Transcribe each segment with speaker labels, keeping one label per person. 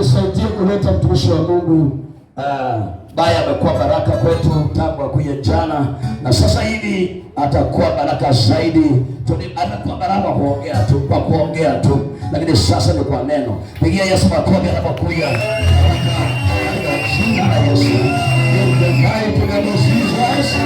Speaker 1: nisaidie kuleta mtumishi wa Mungu ambaye amekuwa baraka kwetu tangu akuye jana, na sasa hivi atakuwa baraka zaidi. Atakuwa baraka kwa kuongea tu, lakini sasa ni kwa neno. Pigia Yesu makofi anapokuja. Jina la Yesu. In the mighty name of Jesus.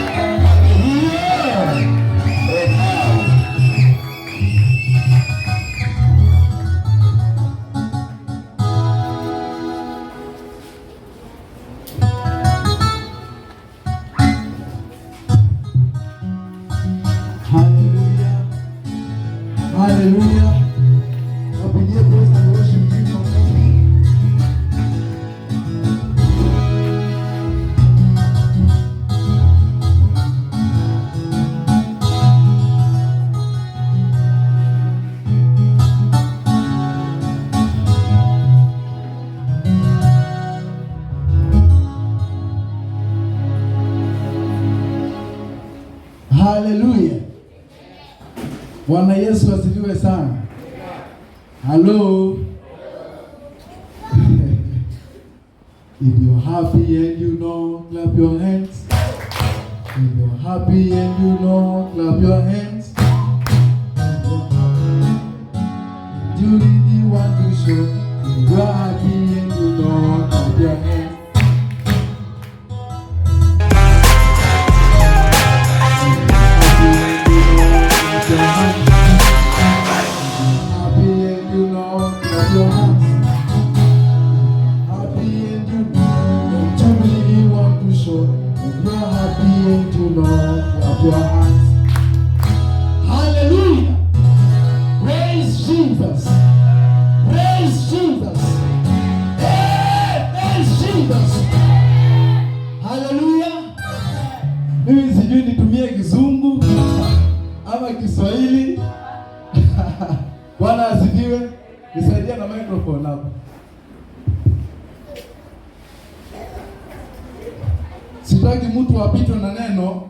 Speaker 2: Hallelujah. Wapigie praise and worship him for me. Hallelujah. Bwana Yesu asifiwe sana. Hello. If you're happy and you know, clap your hands. If you're happy and you know, clap your hands. You really want to show. If you're happy and you know, clap your hands. Hallelujah. Praise Jesus. Praise Jesus. Hey, praise Jesus. Hallelujah. Mimi sijui nitumie Kizungu ama Kiswahili. Bwana asifiwe. Nisaidia na microphone hapo. Sitaki mtu apitwe na neno.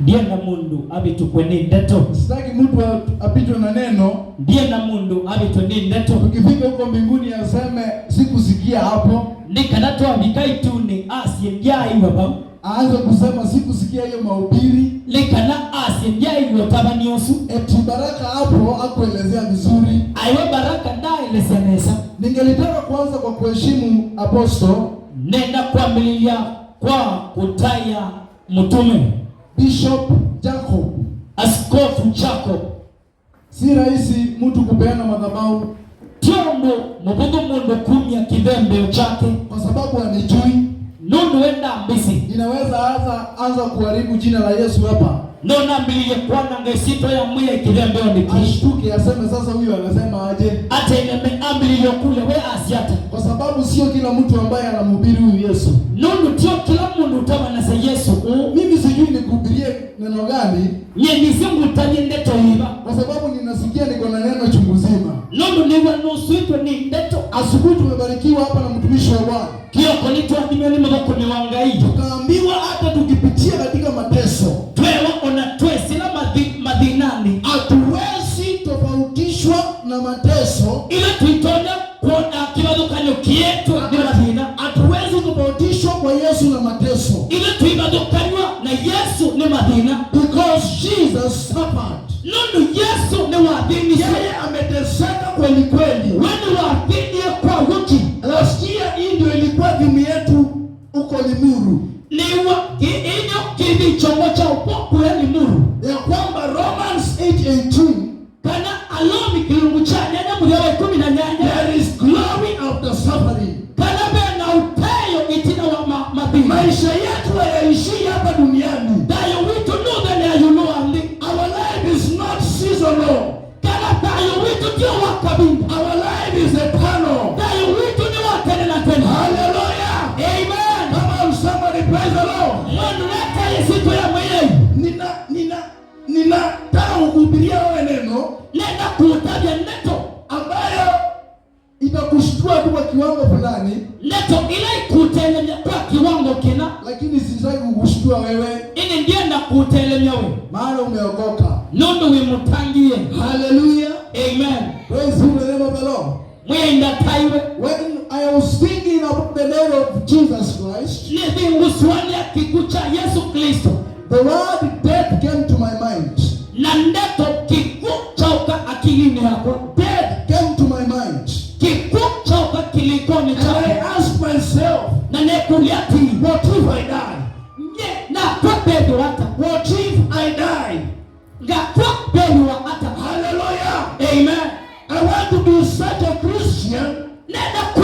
Speaker 3: Ndiye na mundu abitukwe ni ndeto.
Speaker 2: Sitaki mtu apitwe na neno.
Speaker 3: Ndiye na mundu abitwe ni ndeto.
Speaker 2: Tukifika huko mbinguni aseme sikusikia hapo.
Speaker 3: Nikanato abikaituni asienjai baba.
Speaker 2: Aanze kusema sikusikia hiyo mahubiri.
Speaker 3: Likana asienjai yotabani osu.
Speaker 2: Eti Baraka hapo akuelezea vizuri.
Speaker 3: Aiwe Baraka ndaelezea nesa.
Speaker 2: Ningelitaka kuanza kwa kuheshimu apostle.
Speaker 3: Nenda kuambilia kwa kutaya mtume
Speaker 2: Bishop Jacob.
Speaker 3: Askofu Jacob.
Speaker 2: Si rahisi mtu kupeana madhabahu.
Speaker 3: Tiondo mubudu mundu kumya kivembe chake
Speaker 2: kwa sababu anijui.
Speaker 3: Nundu wenda mbisi.
Speaker 2: Inaweza anza kuharibu jina la Yesu hapa.
Speaker 3: Nona mbiye kwana ngesito ya mwiye kivembe ondiki.
Speaker 2: Ashtuke aseme sasa huyu anasema aje.
Speaker 3: Ate ineme ambili yokule we asiata.
Speaker 2: Kwa sababu sio kila mtu ambaye anamhubiri huyu Yesu.
Speaker 3: Nundu tio kila mundu utawa nasa Yesu.
Speaker 2: Mimi sijui nikuhubirie neno gani.
Speaker 3: Nye nisingu utani ndeto hiva.
Speaker 2: Kwa sababu ninasikia niko na neno chungu zima.
Speaker 3: Nundu niwa nusuitwe ni ndeto.
Speaker 2: Asubuhi tumebarikiwa hapa na mtumishi wa Bwana.
Speaker 3: Kio konitwa nimeni mwako ni wangai.
Speaker 2: Tukaambiwa hata tukipitia katika mateso.
Speaker 3: Twewa ona twe sila madhinani.
Speaker 2: Hatuwezi tofautishwa na mateso.
Speaker 3: Ila tuitonya kuona kibadukanyo kietu madhina.
Speaker 2: Hatuwezi tofautishwa kwa Yesu na mateso.
Speaker 3: Ila tuibadukanywa na Yesu ni madhina.
Speaker 2: Because Jesus suffered.
Speaker 3: Nundu Yesu ni wadhini.
Speaker 2: Yeye ameteseka kweli kweli.
Speaker 3: Wani wadhini kwa wiki.
Speaker 2: Last year hii ndio ilikuwa timu yetu uko Limuru.
Speaker 3: Niwa inyo kivi chongo cha upoku ya Limuru.
Speaker 2: Ya kwamba Romans 8:18
Speaker 3: kana alomi kilungu cha nyanya mwewe 18.
Speaker 2: There is glory after suffering.
Speaker 3: Kana bena upeyo itina wa madhini.
Speaker 2: Maisha yetu hayaishi hapa duniani.
Speaker 3: Dayo witu nude ni ayunuandi.
Speaker 2: Our life is not seasonal.
Speaker 3: Kana dayo witu dio wakabinda.
Speaker 2: Our life is eternal.
Speaker 3: Dayo witu ni wakene na tena.
Speaker 2: Hallelujah.
Speaker 3: Amen.
Speaker 2: Come on somebody praise the Lord.
Speaker 3: Mundu leta yesito ya mwenye.
Speaker 2: Ninataka kukuhubiria wewe neno.
Speaker 3: Nenda kuutabia neto.
Speaker 2: Ambayo itakushtua tu kwa kiwango fulani.
Speaker 3: Neto ila ikutelemia kwa kiwango kina.
Speaker 2: Lakini sitaki kukushtua wewe.
Speaker 3: Ini ndienda kutelemia wewe.
Speaker 2: Maana umeokoka.
Speaker 3: Nundu wimutangie.
Speaker 2: Hallelujah.
Speaker 3: Amen.
Speaker 2: Praise the name of the Lord. When I was thinking about the name of Jesus Christ, the word death came to my mind. Death came to my mind. And I asked myself, what if I die? What if I die? Hallelujah.
Speaker 3: Amen.
Speaker 2: I want to be such a Christian that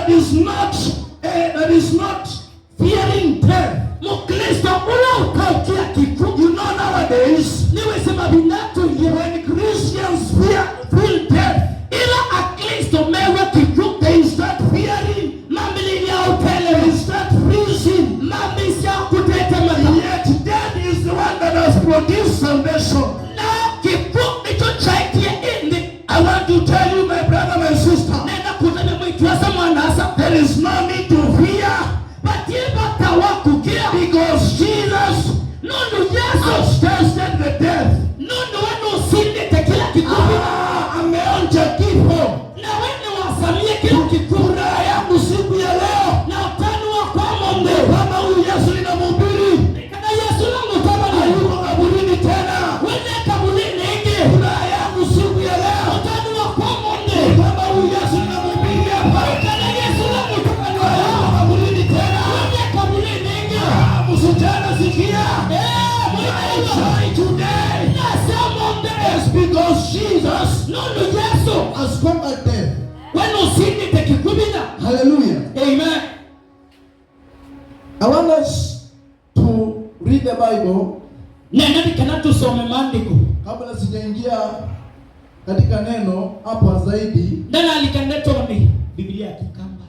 Speaker 2: is not fearing death. You know, nowadays, when Christians feel death, they start fearing, they start freezing. Yet death is the one that has produced salvation. I want to tell you, my brother, my sister, there is no need to fear, because Jesus has tasted the death. Ameonja kifo. Furaha yangu siku ya leo kama huyu Yesu ninamhubiri hayuko kaburini tena. Furaha yangu siku ya leo kama huyu Yesu ninamhubiri hapa hayuko kaburini tena. Msijana sikia, today is because Jesus has conquered death. Hallelujah.
Speaker 3: Amen.
Speaker 2: I want us to read the Bible. Kabla sijaingia katika neno hapa zaidi,
Speaker 3: Biblia kikamba.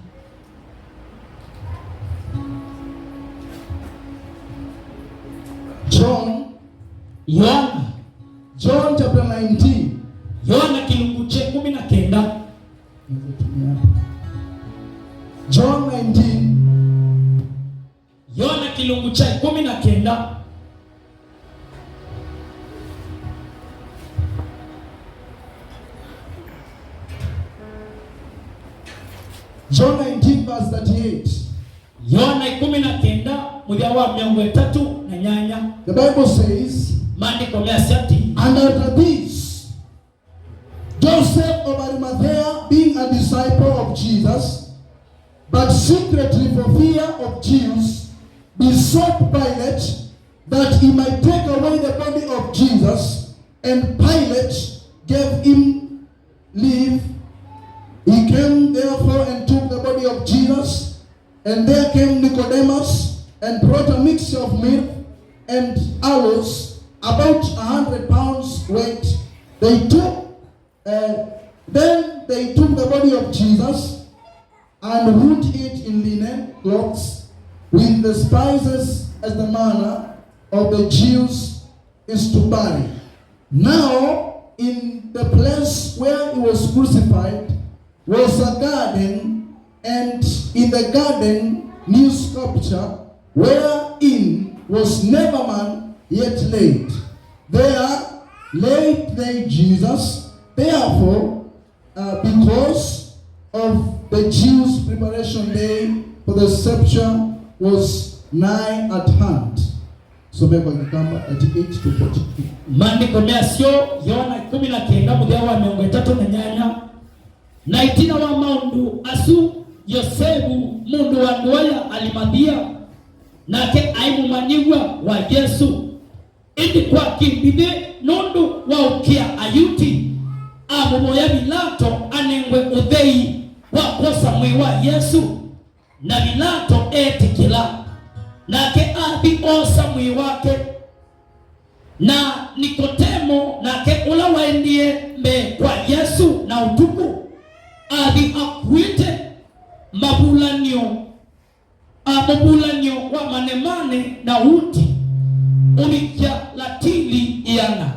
Speaker 2: John chapter 19.
Speaker 3: Yohana kilungu cha 19.
Speaker 2: John 19.
Speaker 3: Yohana kilungu cha 19.
Speaker 2: John 19 verse 38.
Speaker 3: Yohana 19 mudia wa 38.
Speaker 2: The Bible says,
Speaker 3: and
Speaker 2: after this, Joseph of Arimathea, being a disciple of Jesus, but secretly for fear of Jews, besought Pilate that he might take away the body of Jesus, and Pilate gave him leave. He came therefore and took the body of Jesus, and there came Nicodemus, and brought a mixture of myrrh and aloes, about 100 pounds weight. Then they took the body of Jesus and rolled it in linen cloths with the spices, as the manner of the Jews is to bury. Now in the place where he was crucified was a garden, and in the garden new sculpture, wherein was never man yet laid. There laid they Jesus. Therefore, because of the Jews' preparation day for the sepulchre was nigh at hand. So kwa Kikamba 38 to 42.
Speaker 3: Maandiko mesio Yohana 19 mudia wa 38 na itina wa maundu asu Yosefu mundu wa ndoya alimadia nake aimumanigwa wa Yesu indi kwa kimbide nundu wa ukia ayuti amumoya Bilato anengwe uthei wa kosa mwi wa Yesu na Bilato etikila nake athi osa mwi wake na Nikodemo nake ula waendie mbe kwa Yesu na utuku athi akwite mabulanio wa manemane na uti ulikia latili iana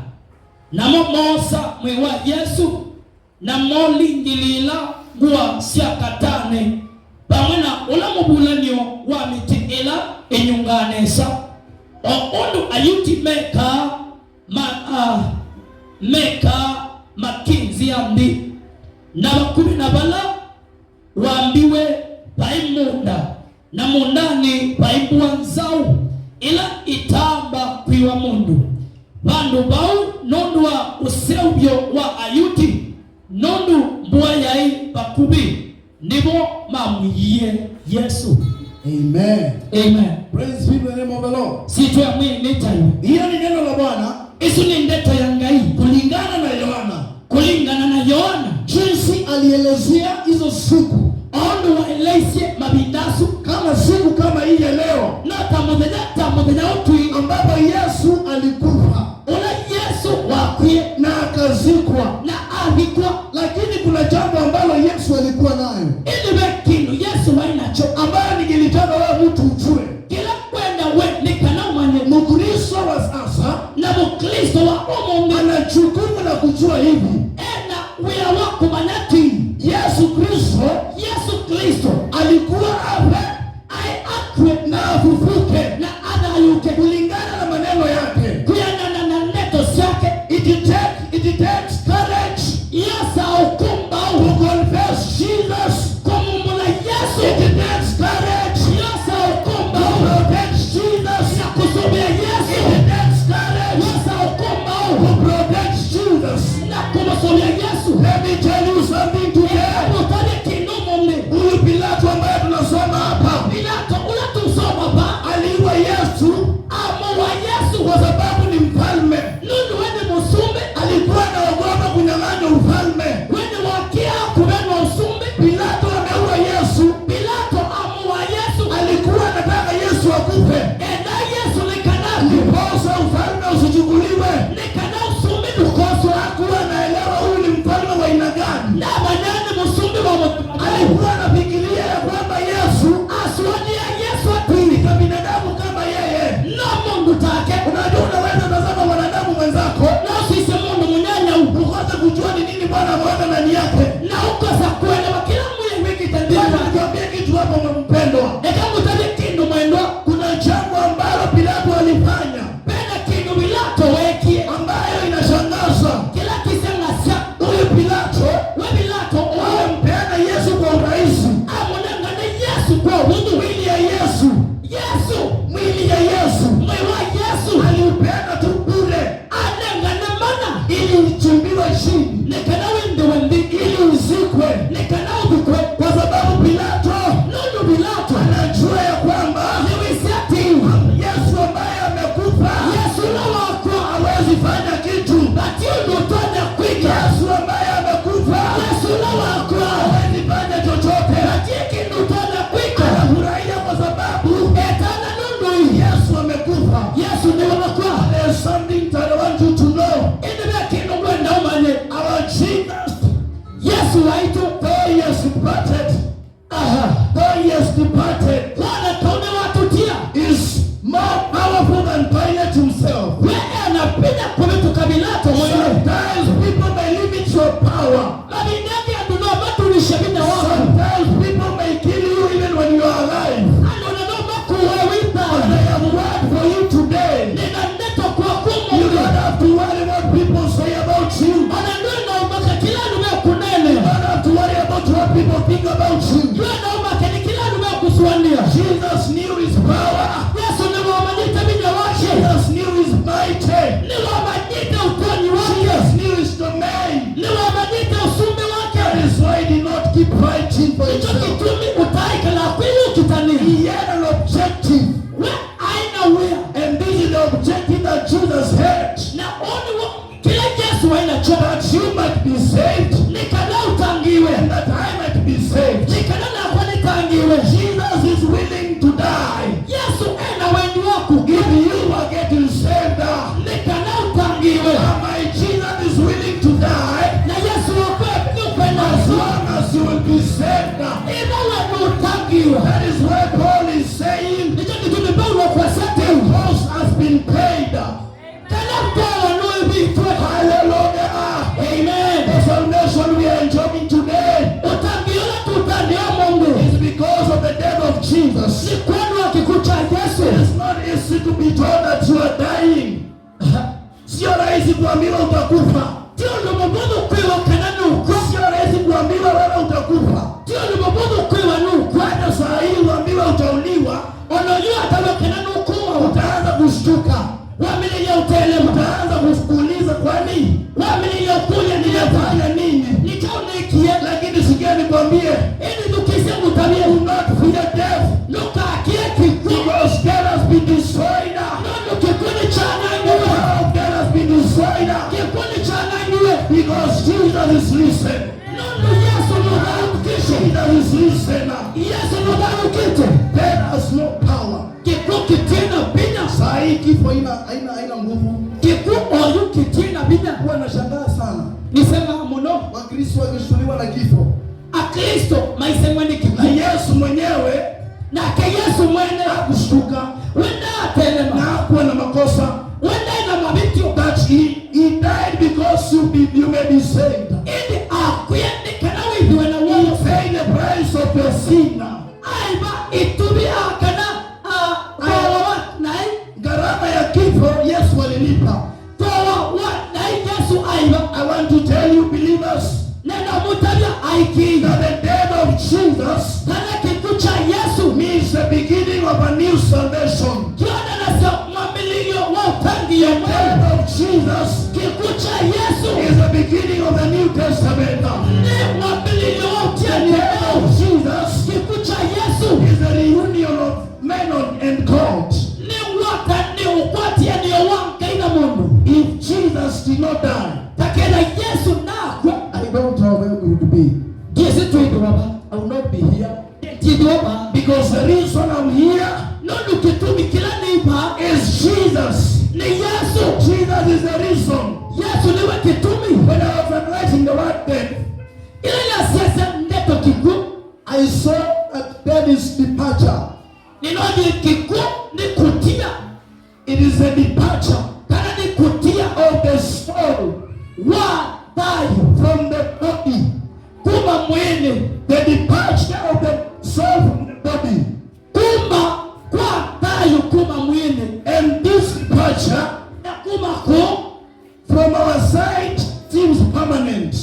Speaker 3: na momosa mwi wa Yesu na moli ngilila gua siakatane pamena ula mabulanio wa miti ila inyunganesa oundu ayuti meka makinzi amdi na 12 waambiwe paimunda na mundani paibua nzau ila itamba kwiwa mundu bandu bau nondwa useubyo wa ayuti nondu mbua yai bakubi nibo mamwiye Yesu.
Speaker 2: Amen.
Speaker 3: Amen.
Speaker 2: Praise be the name of the Lord.
Speaker 3: Situ ya mwini nitayo.
Speaker 2: Hiyo ni neno la Bwana.
Speaker 3: Isu ni ndeto ya ngai.
Speaker 2: Kulingana na Yohana.
Speaker 3: Kulingana na Yohana.
Speaker 2: Jinsi alielezea hizo siku.
Speaker 3: Ondo waeleze mabindasu.
Speaker 2: Kama siku kama hii ya leo.
Speaker 3: Na tamudenya utui.
Speaker 2: Ambapo Yesu alikufa.
Speaker 3: Ula Yesu wakwe.
Speaker 2: Na akazikwa.
Speaker 3: Na alikwa.
Speaker 2: Lakini kuna jambo ambalo Yesu alikuwa nayo.
Speaker 3: Ili wekinu Yesu wainacho.
Speaker 2: Ambayo ningelitaka wewe mtu ujue.
Speaker 3: Kila kwenda we nikana mwenye.
Speaker 2: Mkristo wa sasa.
Speaker 3: Na mkristo wa umume.
Speaker 2: Ana jukumu la kujua hivi.
Speaker 3: Ena wea wako manati.
Speaker 2: Yesu Kristo alikuwa hapa akwe na afufuke na adayuke kulingana na maneno yake.
Speaker 3: Kuyana na neto zake.
Speaker 2: It takes courage.
Speaker 3: Yasa ukumba
Speaker 2: To confess Jesus.
Speaker 3: Kumumula Yesu.
Speaker 2: It takes courage.
Speaker 3: Yasa ukumba
Speaker 2: To protect Jesus.
Speaker 3: na kusubia Yesu.
Speaker 2: It takes courage.
Speaker 3: Yasa ukumba
Speaker 2: To protect Jesus.
Speaker 3: na kumusubia Yesu.
Speaker 2: Let me tell you something today.
Speaker 3: Mutale kinumu mne.
Speaker 2: Huyu Pilato ambaye tunasoma hapa,
Speaker 3: Pilato ula tusoma ba.
Speaker 2: aliua Yesu
Speaker 3: Amo wa Yesu.
Speaker 2: kwa sababu ni mfalme.
Speaker 3: Nunu wene musumbe.
Speaker 2: Alikuwa anaogopa kunyang'anywa ufalme.
Speaker 3: Wene wakia kubenwa usumbe.
Speaker 2: Pilato ameua Yesu.
Speaker 3: Pilato amo wa Yesu.
Speaker 2: Alikuwa anataka Yesu akufe.
Speaker 3: Enda Yesu likanati.
Speaker 2: Ndiposa ufalme usichukuliwe.
Speaker 3: Likana usumbe nukoswa.
Speaker 2: Hakuwa anaelewa huyu ni mfalme wa aina gani.
Speaker 3: Na manani musumbe wa mtumaji.
Speaker 2: Alikuwa anafikiria ya kwamba Yesu
Speaker 3: Aswani ya Yesu
Speaker 2: ni binadamu kama yeye.
Speaker 3: na mungu take.
Speaker 2: Unajua unaweza tazama mwanadamu mwenzako
Speaker 3: Na usise mungu munyanya uko.
Speaker 2: ukose kujua ni nini Bwana ameweka ndani yake.
Speaker 3: Na ukosa kuelewa kila mwenye wiki tandika.
Speaker 2: Bwana nikwambie kitu hapo mpendwa.
Speaker 3: Eka mutali kindu mwendwa.
Speaker 2: Kuna jambo ambalo Pilato alifanya
Speaker 3: Pena kindu Pilato wekie.
Speaker 2: ambayo inashangaza.
Speaker 3: Kila kisengasya.
Speaker 2: Huyu Pilato
Speaker 3: We Pilato owe.
Speaker 2: alimpeana Yesu kwa urahisi.
Speaker 3: Amunangane Yesu kwa windu.
Speaker 2: Mwili ya Yesu, mwili ya Yesu
Speaker 3: Mwewa Yesu.
Speaker 2: aliupeana tu bure
Speaker 3: Anangane mana.
Speaker 2: ili uchimbiwe chini,
Speaker 3: Nekana wende wendi.
Speaker 2: ili uzikwe,
Speaker 3: Nekana ubikwe.
Speaker 2: kwa sababu Pilato
Speaker 3: Nunu Pilato.
Speaker 2: anajua ya kwamba
Speaker 3: Niwisati.
Speaker 2: Yesu ambaye amekufa
Speaker 3: Yesu na wako.
Speaker 2: hawezi fanya kitu.
Speaker 3: Batio nutona kwika.
Speaker 2: Yesu ambaye amekufa
Speaker 3: Yesu na wako.
Speaker 2: hawezi fanya chochote.
Speaker 3: Batiki nutona kwika.
Speaker 2: Anafurahia kwa sababu
Speaker 3: Etana nundu.
Speaker 2: Yesu amekufa.
Speaker 3: Yesu ni wakwa.
Speaker 2: There's something that I want you to know.
Speaker 3: Inibia kinu mwenda umanye.
Speaker 2: Our Jesus,
Speaker 3: Yesu waitu.
Speaker 2: though he has departed,
Speaker 3: Wana kaune watu tia.
Speaker 2: is more powerful than Pilate himself.
Speaker 3: We anapenda kumitu kabilato mwenye.
Speaker 2: Sometimes people may limit your power.
Speaker 3: Mabinagi aduno batu nishabina wako.
Speaker 2: Sometimes people may kill you even when you are alive.
Speaker 3: Anonano maku wawita.
Speaker 2: But I have word for you today.
Speaker 3: Nina neto kwa kumu.
Speaker 2: You don't have to worry what people say about you. You
Speaker 3: Ananuna umaka kila nume kunene.
Speaker 2: don't have to worry about what people think about you.
Speaker 3: Yuna umaka ni kila nume kusuwania.
Speaker 2: Jesus knew his power.
Speaker 3: Yesu ni wamanyita binya wake.
Speaker 2: Jesus knew his mighty.
Speaker 3: Ni wamanyita utoni wake.
Speaker 2: Jesus knew his domain.
Speaker 3: Ni wamanyita usumbi wake.
Speaker 2: That is why he did not keep fighting for
Speaker 3: Icho
Speaker 2: himself.
Speaker 3: kitumi utaika la kwilu kitani.
Speaker 2: He had an objective.
Speaker 3: We aina wea.
Speaker 2: And this is the objective that Jesus had.
Speaker 3: Na oni wa kila Yesu aina choka.
Speaker 2: That you might be saved.
Speaker 3: Nikana utangiwe.
Speaker 2: And that I might be saved.
Speaker 3: Nikana na kwa nitangiwe.
Speaker 2: Jesus is willing to die.
Speaker 3: Yesu ena wenyu waku.
Speaker 2: If you are getting saved,
Speaker 3: Nikana utangiwe.
Speaker 2: my Jesus is willing to die.
Speaker 3: Na Yesu wakwe kupenda.
Speaker 2: As long as you will be saved.
Speaker 3: Ina wenyu utangiwe.
Speaker 2: That is why Paul is saying
Speaker 3: Nicho kitumi Paulo kwa sate.
Speaker 2: the cost has been paid.
Speaker 3: Kana mtawa nuwe bitwe.
Speaker 2: Hallelujah.
Speaker 3: Amen.
Speaker 2: The salvation we are enjoying today
Speaker 3: Utangiola tutandia Mungu.
Speaker 2: is because of the death of Jesus.
Speaker 3: Ni kwenu akikucha Yesu.
Speaker 2: It's not easy to be told that you are dying. Sio rahisi kuambiwa utakufa.
Speaker 3: Tio ndo mbono kwewa kananu.
Speaker 2: Sio rahisi
Speaker 1: kuambiwa wewe utakufa.
Speaker 3: Tio ni mabudu kwewa nuku.
Speaker 1: Hata saa hii uambiwa utauliwa.
Speaker 3: Unajua atabakena nukuwa.
Speaker 1: Utaanza kushtuka.
Speaker 3: Wamini ya utelema.
Speaker 1: Utaanza kuuliza kwani?
Speaker 3: Wamini ya ukulia
Speaker 1: Ninafanya nini?
Speaker 3: Nitaonekie.
Speaker 1: Lakini sikia nikwambie.
Speaker 3: Ili nukise mutabie.
Speaker 1: Do not fear death.
Speaker 3: Nuka akie kiku.
Speaker 1: Because God has been destroyed.
Speaker 3: Nono kikuni chanangiwe.
Speaker 1: God has been destroyed.
Speaker 3: Kikuni chanangiwe.
Speaker 1: Because Jesus is risen.
Speaker 3: Nono Yesu nudaru kisho.
Speaker 1: Jesus is risen.
Speaker 3: Yesu nudaru kito.
Speaker 1: Death has no power.
Speaker 3: Kiku kitina binya.
Speaker 2: Saa hii kifo haina nguvu.
Speaker 3: Kiku oyu kitina binya.
Speaker 2: Huwa nashangaa sana.
Speaker 3: Nisema muno.
Speaker 2: Wakristo wakishuhudiwa na kifo.
Speaker 3: Akristo maisemwe ni kiku.
Speaker 1: Na Yesu mwenyewe
Speaker 3: Na ke Yesu mwene
Speaker 1: hakushtuka.
Speaker 3: wenda atelema.
Speaker 1: Na hakuwa na makosa.
Speaker 3: Wenda ina mabitio.
Speaker 1: That he died because you may be saved.
Speaker 3: Ili akuyende kana wihiwe na
Speaker 1: He
Speaker 3: wano.
Speaker 1: paid the price of your sin.
Speaker 3: Aiba itubia kana towa nai.
Speaker 1: Gharama ya kifo Yesu alilipa.
Speaker 3: Towa nai Yesu aiba.
Speaker 1: I want to tell you believers
Speaker 3: Nena mutabia aikiga.
Speaker 1: that the death of Jesus
Speaker 3: Kana kikucha Yesu.
Speaker 1: means the beginning of a new salvation.
Speaker 3: Kiona nasa mamilio wa utangi ya
Speaker 1: The
Speaker 3: mwene.
Speaker 1: death of Jesus
Speaker 3: Kikucha Yesu.
Speaker 1: is the beginning of the New Testament.
Speaker 3: Ni mamilio wa
Speaker 1: The
Speaker 3: utiani
Speaker 1: death
Speaker 3: ya
Speaker 1: of Jesus
Speaker 3: Kikucha Yesu.
Speaker 1: is the reunion of men and God.
Speaker 3: Ni waka ni ukwati ya ni wanka ina mundu.
Speaker 1: If Jesus did not die,
Speaker 3: Takena Yesu na kwa.
Speaker 2: I don't know where we would be.
Speaker 3: Jesi tuidu waba.
Speaker 2: I will not be here.
Speaker 3: Tidu waba.
Speaker 1: because the reason I'm here
Speaker 3: Nondu kitumi kila nipa.
Speaker 1: is Jesus.
Speaker 3: Ni Yesu.
Speaker 1: Jesus is the reason.
Speaker 3: Yesu niwe kitumi.
Speaker 1: When I was writing the word death,
Speaker 3: Ile ya siasa ndeto kiku.
Speaker 2: I saw that that is departure.
Speaker 3: Ninoji kiku ni kutia.
Speaker 1: it is the departure
Speaker 3: Kana ni kutia.
Speaker 1: of the soul
Speaker 3: Wa tayo.
Speaker 1: from the body.
Speaker 3: Kuma mwene.
Speaker 1: The departure of the soul from the body.
Speaker 3: Kuma kwa tayo kuma mwene.
Speaker 1: And this departure
Speaker 3: Na kuma ko.
Speaker 1: from our side seems permanent.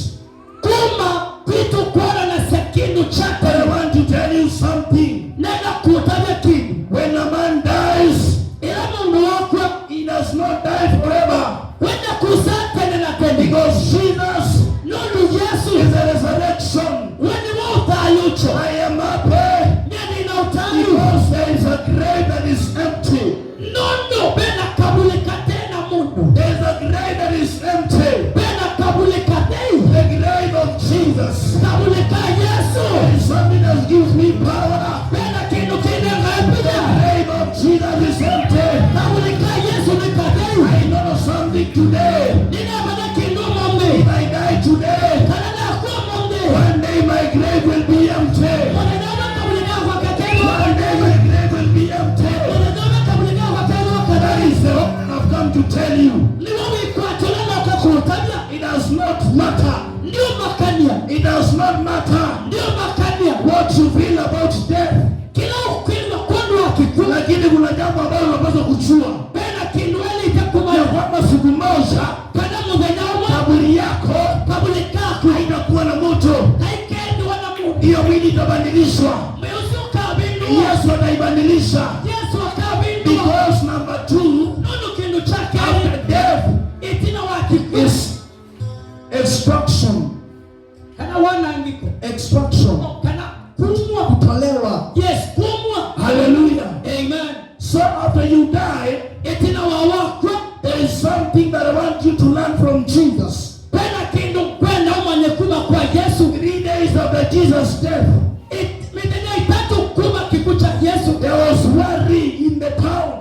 Speaker 3: Kuma kitu kuona na sekinu
Speaker 1: But
Speaker 3: chake.
Speaker 1: I want to tell you something.
Speaker 3: Nena kutabia kinu.
Speaker 1: When a man dies,
Speaker 3: Ila mundu wako.
Speaker 1: he does not die forever.
Speaker 3: Wenda kusate nena tendi.
Speaker 1: Because Jesus
Speaker 3: Nondu Yesu.
Speaker 1: is the resurrection.
Speaker 3: Weni wa utayucho.
Speaker 1: I am happy
Speaker 3: Neni na utayu.
Speaker 1: because there is a grave that is empty.
Speaker 3: Nondu bena kabulika tena mundu.
Speaker 1: There is a grave that is empty.
Speaker 3: Bena kabulika tei.
Speaker 1: The grave of Jesus.
Speaker 3: Kabulika Yesu.
Speaker 1: There is something that gives me power.
Speaker 3: Bena kinu kine
Speaker 1: The
Speaker 3: ngaipida.
Speaker 1: grave of Jesus is empty.
Speaker 3: Kabulika Yesu ni kadei.
Speaker 1: I know something today.
Speaker 3: Nina bada kinu mombe.
Speaker 1: If I die today,
Speaker 3: Kana na kuwa mombe.
Speaker 1: one day my grave will be empty.
Speaker 3: Mwanadamu kabulika kwa katei
Speaker 1: One
Speaker 3: wakati.
Speaker 1: day my grave will be empty.
Speaker 3: Mwanadamu kabulika kwa katei
Speaker 1: That
Speaker 3: wakati.
Speaker 1: is the hope that I've come to tell you.
Speaker 3: Liwawi kwa tulana ukakutabia.
Speaker 1: It does not matter.
Speaker 3: Ndio makania.
Speaker 1: It does not matter
Speaker 3: Ndio makania.
Speaker 1: what you feel about death.
Speaker 3: Kila ukwilwa kwanu wa kikula.
Speaker 1: Lakini kuna jambo ambalo unapaswa kujua.
Speaker 3: Bena kinueli itakuma.
Speaker 1: Ya kwamba siku moja
Speaker 3: Kana mudhenyawa.
Speaker 1: kaburi yako
Speaker 3: Kabulikaku.
Speaker 1: haitakuwa na moto.
Speaker 3: Haikendi wana mundu.
Speaker 1: Hiyo mwili itabadilishwa.
Speaker 3: Mweusi ukabindua.
Speaker 1: Yesu ataibadilisha.
Speaker 3: Yesu akabindua.
Speaker 1: Because number 2,
Speaker 3: Nunu kindu chake.
Speaker 1: after death
Speaker 3: Itina wa kikula.
Speaker 1: is extraction.
Speaker 3: Kana wana andiko.
Speaker 2: Extraction.
Speaker 3: Kana kumwa.
Speaker 2: Kutolewa.
Speaker 3: Yes, kumwa.
Speaker 1: Hallelujah.
Speaker 3: Amen.
Speaker 1: So after you die,
Speaker 3: Itina wa wakwa.
Speaker 1: there is something that I want you to learn from Jesus.
Speaker 3: Pena kindu kwenda umanye kuma kwa Yesu.
Speaker 1: 3 days after Jesus' death,
Speaker 3: Mitenya itatu kuma kikucha Yesu.
Speaker 1: there was worry in the town.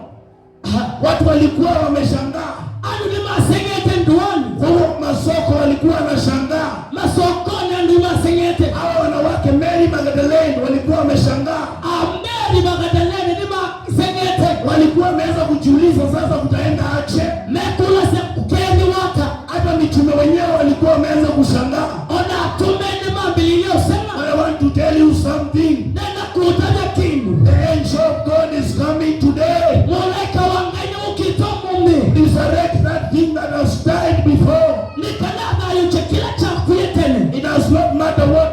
Speaker 1: Watu walikuwa wameshangaa.
Speaker 3: Anu ni masengete nduani.
Speaker 1: Kwa masoko walikuwa wanashangaa.
Speaker 3: Masokoni andu masengete.
Speaker 1: Hawa wanawake Mary Magdalene walikuwa wameshangaa.
Speaker 3: Ameri Magdalene ni masengete.
Speaker 1: Walikuwa wameanza kujiuliza sasa kutaenda aje.
Speaker 3: Mekula se kukendi waka.
Speaker 1: Hata mitume wenyewe walikuwa wameanza kushangaa.
Speaker 3: Ona tumeni mabilio sema.
Speaker 1: But I want to tell you something.
Speaker 3: Nena kutaja kindu.
Speaker 1: The angel of God is coming today.
Speaker 3: Malaika wanganya ukitomu me.
Speaker 1: Resurrect that thing that has died before.
Speaker 3: Nikalaba yuche kila chakuye tene.
Speaker 1: It does not matter what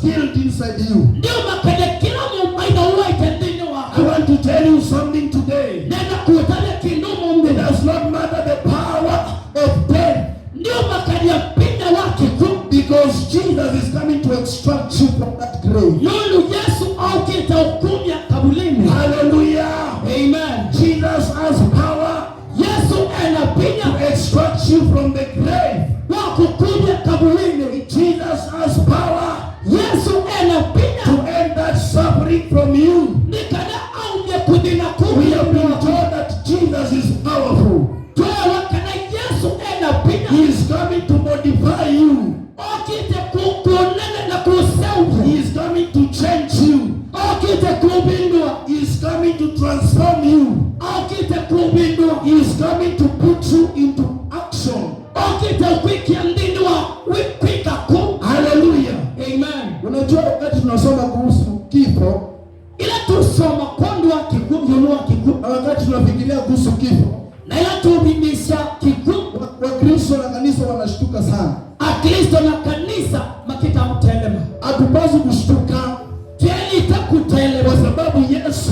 Speaker 2: built inside you.
Speaker 3: Ndio makanya kila mumbaina huwa itendini wako.
Speaker 1: I want to tell you something today.
Speaker 3: Nenda kuutalia kinumu mbe.
Speaker 1: It does not matter the power of death.
Speaker 3: Ndio makanya pinda waki ku.
Speaker 1: Because Jesus is coming to extract you from that grave.
Speaker 3: Nulu Yesu au kita hukumia kabulini.
Speaker 1: Hallelujah.
Speaker 3: Amen.
Speaker 1: Jesus has power.
Speaker 3: Yesu anapinya
Speaker 1: To extract you from the grave.
Speaker 3: wakukuja kabulini.
Speaker 1: Jesus has power.
Speaker 3: Yesu anapinya
Speaker 1: To end that suffering from you.
Speaker 3: nikana au nyekudina
Speaker 1: We have been
Speaker 3: kubi.
Speaker 1: told that Jesus is powerful.
Speaker 3: Tuwa kana Yesu anapinya.
Speaker 1: He is coming to modify you.
Speaker 3: Okite kukunene na kuseuja.
Speaker 1: He is coming to change you.
Speaker 3: Okite kubindua.
Speaker 1: He is coming to transform you.
Speaker 3: Okite kubindua.
Speaker 1: He is coming to put you into action.
Speaker 3: Okite kwikia ndindua. Wikwika ku.
Speaker 1: Hallelujah.
Speaker 3: Amen.
Speaker 2: Unajua wakati tunasoma kuhusu kifo,
Speaker 3: Ila tusoma kondwa kiku, yunua kiku.
Speaker 2: na wakati tunafikiria kuhusu kifo,
Speaker 3: Na ila tubindisha kiku.
Speaker 2: Wakristo na kanisa wanashtuka sana.
Speaker 3: Akristo na kanisa makita mtelema.
Speaker 2: Hatupaswi kushtuka
Speaker 3: Tieli
Speaker 2: kwa
Speaker 3: takutelema.
Speaker 2: sababu Yesu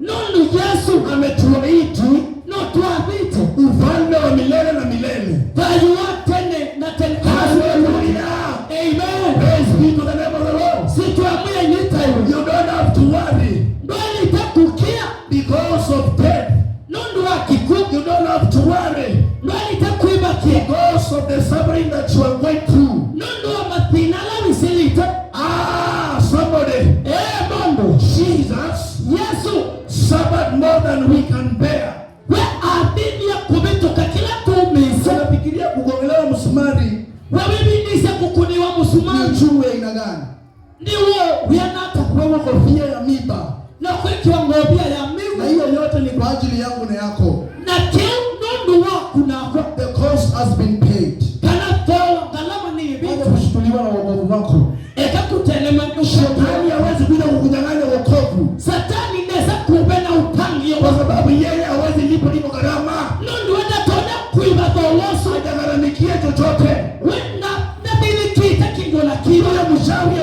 Speaker 3: Nunu Yesu
Speaker 1: Ametuahidi
Speaker 3: notuabite.
Speaker 1: ufalme wa milele na milele.
Speaker 3: Vayuwa tene na tene.
Speaker 1: Hallelujah.
Speaker 3: Amen.
Speaker 1: Praise be to the name of the Lord.
Speaker 3: Situamia nitayo.
Speaker 1: You don't have to worry
Speaker 3: Ndwali takukia.
Speaker 1: because of death.
Speaker 3: Nundu wa kiku.
Speaker 1: You don't have to worry
Speaker 3: Ndwali takuiba kia.
Speaker 1: because of the suffering that you are going through.
Speaker 3: Nundu wa mathina la wisilita.
Speaker 1: Somebody.
Speaker 3: Mondo.
Speaker 1: Jesus
Speaker 3: Yesu.
Speaker 1: suffered more than we can bear.
Speaker 3: We adibia kubitoka kila tumisa.
Speaker 2: unafikiria kugongelewa msumari
Speaker 3: Wewe bindise kukuniwa
Speaker 2: ni
Speaker 3: musumari.
Speaker 2: uchungu ya aina gani?
Speaker 3: Ndiwo wianata.
Speaker 2: Wewe kofia ya miba,
Speaker 3: Na kwekiwa ngobia ya
Speaker 2: na
Speaker 3: miwa.
Speaker 2: hiyo yote ni kwa ajili yangu na yako.
Speaker 3: Na kiu nundu wa kunakwa.
Speaker 2: The cost has been paid.
Speaker 3: Kana toa galama ni
Speaker 2: Hata
Speaker 3: ibita.
Speaker 2: kushtuliwa na wokovu wako.
Speaker 3: Eka kutelema
Speaker 1: Shetani
Speaker 3: kushetani.
Speaker 1: hawezi kuja kukunyang'anya wokovu
Speaker 3: Satani neza kubena upangio.
Speaker 1: kwa sababu yeye hawezi lipa hiyo gharama.
Speaker 3: Nundu wenda tona kuiba dolosu.
Speaker 1: Hajagharamikia chochote.
Speaker 3: Wenda nabili kita kingo na kiwa.
Speaker 1: Yule mshauri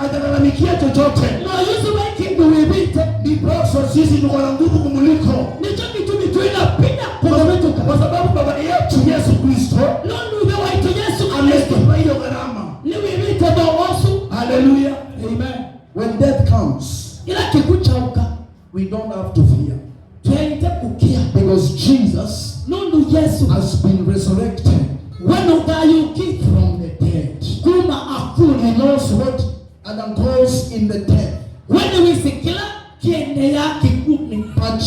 Speaker 1: hajagharamikia chochote.
Speaker 3: No yuzu wa kingo wibite.
Speaker 1: Ndiposa sisi tuko na nguvu kumuliko,
Speaker 3: Nicho kitu inapina kumituka.
Speaker 1: kwa sababu baba yetu Yesu Kristo
Speaker 3: Nundu uwe waitu Yesu Kristo.
Speaker 1: amelipa hiyo gharama.
Speaker 3: Ni wibite dolosu.
Speaker 1: Hallelujah.
Speaker 3: Amen.
Speaker 2: When death comes,
Speaker 3: Ila kikuchauka.
Speaker 2: we don't have to fear
Speaker 3: Tuelite kukia.
Speaker 2: because Jesus
Speaker 3: Nundu Yesu.
Speaker 2: has been resurrected
Speaker 3: Wano dayuki.
Speaker 2: from the dead.
Speaker 3: Kuma akuli.
Speaker 2: He knows what Adam calls in the death,
Speaker 3: Wene wisikila kiende ya kikuni.
Speaker 2: but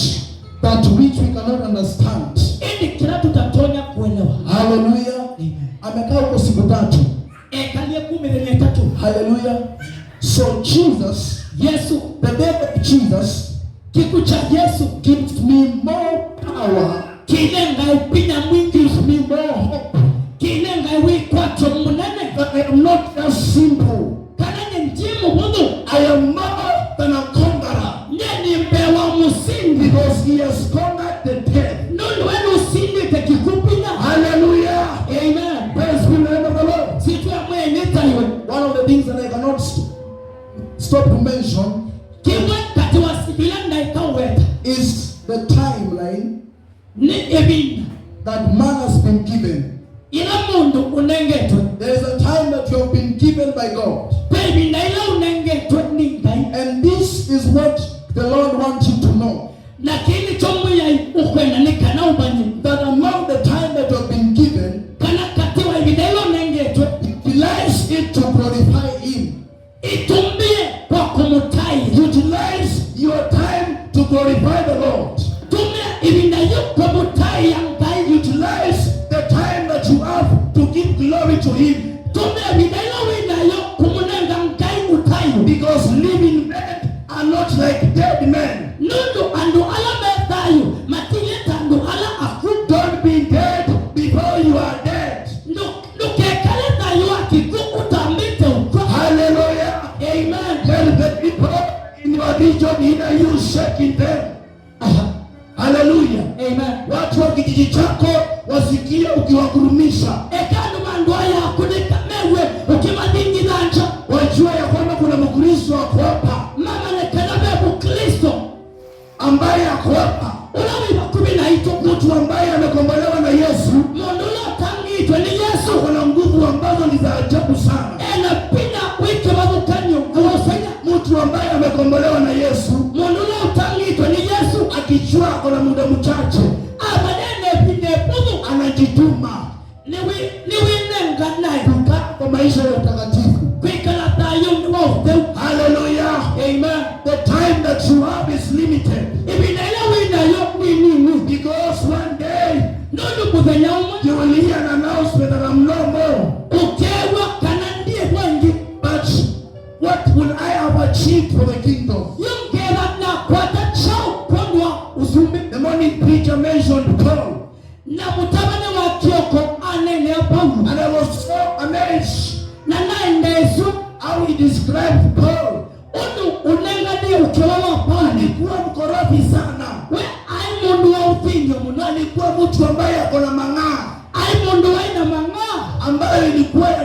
Speaker 2: that which we cannot understand.
Speaker 3: Ini kila tutatonya kuelewa.
Speaker 2: Hallelujah.
Speaker 3: Amen.
Speaker 2: Amekaa huko siku 3.
Speaker 3: Ekalie 13.
Speaker 2: Hallelujah. So Jesus,
Speaker 3: Yesu.
Speaker 2: the death of Jesus
Speaker 3: Kiku cha Yesu.
Speaker 2: gives me more power,
Speaker 3: Kinenga ipinya mwingi.
Speaker 2: gives me more hope.
Speaker 3: Kinenga wikwacho munene.
Speaker 2: That I am not just simple.
Speaker 3: Kananye njimu mundu.
Speaker 2: I am more than a conqueror
Speaker 3: Nyeni mbewa musindi.
Speaker 2: because he has conquered the death.
Speaker 3: Nunu wenu usindi te kikupina.
Speaker 1: Hallelujah.
Speaker 3: Amen.
Speaker 2: Praise be the name of the Lord.
Speaker 3: Situ ya mwe nitaiwe.
Speaker 2: One of the things that I cannot stop to mention
Speaker 3: Kimwe kati wa sibila na ikaweta.
Speaker 2: is the timeline
Speaker 3: Ni ebina.
Speaker 2: that man has been given.
Speaker 3: Ila mundu unengetwe.
Speaker 2: There is a time that you have been given by God.
Speaker 3: Baby na ila unengetwe ni ngai.
Speaker 2: And this is what the Lord wants you to know.
Speaker 3: Na kili chomu ya ukwenda ni kana ubanyi.
Speaker 2: That among the time that you have been given,
Speaker 3: Kana kati wa ibida ila unengetwe.
Speaker 2: utilize it to glorify Him.
Speaker 3: Itumbie kwa kumutai.
Speaker 1: Utilize your time to glorify the Lord.
Speaker 3: Tumia ibida yu kumutai ya ngai.
Speaker 1: Utilize the time that you have to give glory to Him.
Speaker 3: Tumia ibida ila wina yu kumunenga ngai utayu.
Speaker 1: Because living men are not like dead men.
Speaker 3: Nundu andu ala metayu. Matiyeta andu ala aku.
Speaker 1: Don't be dead before you are dead.
Speaker 3: Nukekale tayu akiku utambite ukwa.
Speaker 1: Hallelujah.
Speaker 3: Amen.
Speaker 1: Tell the people in your region hear you shaking them. Hallelujah.
Speaker 3: Amen.
Speaker 1: Watu wa kijiji chako wasikie ukiwagurumisha.
Speaker 3: Ekanu mandwaya kunika mewe ukimadingi dancha.
Speaker 1: Wajua ya kwamba
Speaker 3: niwe nenga naye
Speaker 2: kukaa kwa maisha ya utakatifu.
Speaker 3: kwikala tayo ni wote.
Speaker 1: Hallelujah.
Speaker 3: Amen.
Speaker 1: The time that you have is limited.
Speaker 3: Ibinaila winayo nini
Speaker 1: Because one day
Speaker 3: nonu muthenya
Speaker 1: you will hear an announcement that I'm no more.
Speaker 3: ukewa kana ndiye wengi.
Speaker 1: But what will I have achieved for the kingdom?
Speaker 3: Yongera na kwata chao kondwa uzumbi.
Speaker 1: The morning preacher mentioned Paul.
Speaker 3: Na mutabane wa kioko anene Paulo.
Speaker 1: And I was so amazed
Speaker 3: Na naendezo
Speaker 1: how he described Paul.
Speaker 3: unenga ndiye ukewa wa Paulo.
Speaker 1: Alikuwa mkorofi sana.
Speaker 3: We ai mundu wa ufinyo muno.
Speaker 1: Alikuwa mtu ambaye ako na mang'aa,
Speaker 3: Ai mundu wa ina mang'aa.
Speaker 1: ambayo ilikuwa ya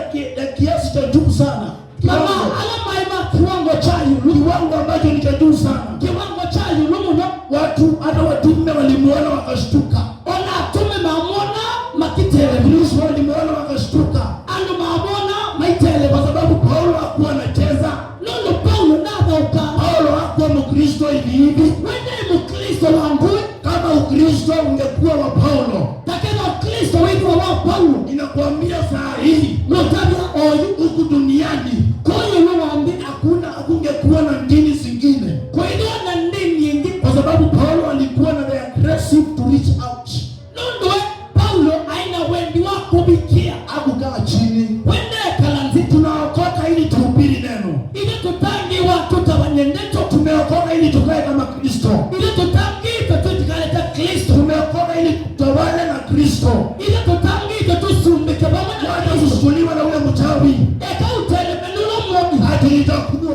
Speaker 1: kiasi cha juu sana.
Speaker 3: Mama alama ima kiwango cha yulu.
Speaker 1: Kiwango ambacho ni cha juu sana.
Speaker 3: Kiwango cha yulu muno.
Speaker 1: Watu hata watume walimuona wakashtuka.
Speaker 3: Ona tume mamona makitele.
Speaker 1: Kristo walimuona wakashtuka.
Speaker 3: Ando mamona maitele.
Speaker 1: Kwa sababu Paulo hakuwa anacheza.
Speaker 3: Nono Paulo nadhauka.
Speaker 1: Paulo hakuwa Mkristo hivi hivi.
Speaker 3: Wende Mkristo wangu.
Speaker 1: Kama Ukristo ungekuwa wa Paulo,
Speaker 3: Takena Ukristo wetu wa Paulo.
Speaker 1: inakuambia saa hii
Speaker 3: Notabia oyu
Speaker 1: huku duniani
Speaker 3: koyo nuwambi
Speaker 1: hakungekuwa na dini zingine.
Speaker 3: koyo na ndini yengi.
Speaker 1: Kwa sababu Paulo alikuwa na the aggressive to reach out.
Speaker 3: Nondo Paulo aina wendi wako bikia.
Speaker 1: Hakukaa chini.
Speaker 3: Wende kalanzi.
Speaker 1: Tunaokoka ili tuhubiri neno.
Speaker 3: Ile tutangi watu tawanyendeto.
Speaker 1: Tumeokoka ili tukae kama Kristo.
Speaker 3: Ile tutangi tutukaleta Kristo.
Speaker 1: Tumeokoka ili tutawale na Kristo.
Speaker 3: Ile tutangi tutusumbike pamoja na Kristo.
Speaker 1: Kusuliwa na ule mchawi.
Speaker 3: Eka utele menulo mwobi.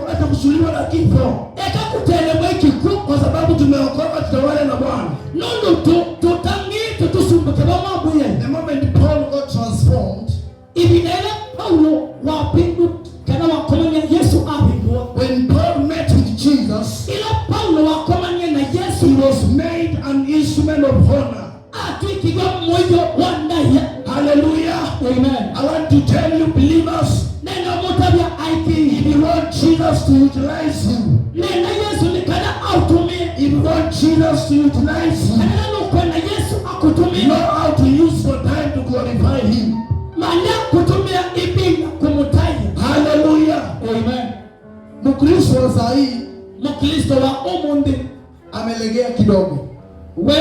Speaker 1: Hata kusuliwa na kifo.
Speaker 3: Eka kutele mweki ku.
Speaker 1: Kwa sababu tumeokoka tutawale na Bwana.
Speaker 3: Nondo tutangi tutusumbike pamoja.
Speaker 1: The moment Paul got transformed,
Speaker 3: Ibinaela Paulo wapindu kana wakomanya Yesu apindua.
Speaker 1: when Paul met with Jesus,
Speaker 3: Ila Paulo wakomanya na Yesu
Speaker 1: he was made an instrument of honor.
Speaker 3: atwikigwa mmoyo wa ndaya.
Speaker 1: Hallelujah.
Speaker 3: Amen.
Speaker 1: I want to tell you believers,
Speaker 3: Neno mutabya aiki.
Speaker 1: if you want Jesus to utilize you,
Speaker 3: Neno Yesu nikana autumie.
Speaker 1: if you want Jesus to utilize you,
Speaker 3: Kana nukwenda Yesu akutumie.
Speaker 1: know how to use your time to glorify him.
Speaker 3: Manya kutumia ibinga kumutaja.
Speaker 1: Hallelujah.
Speaker 3: Amen.
Speaker 2: Mkristo wa saa hii
Speaker 3: Mkristo wa umundi
Speaker 2: amelegea kidogo,
Speaker 3: we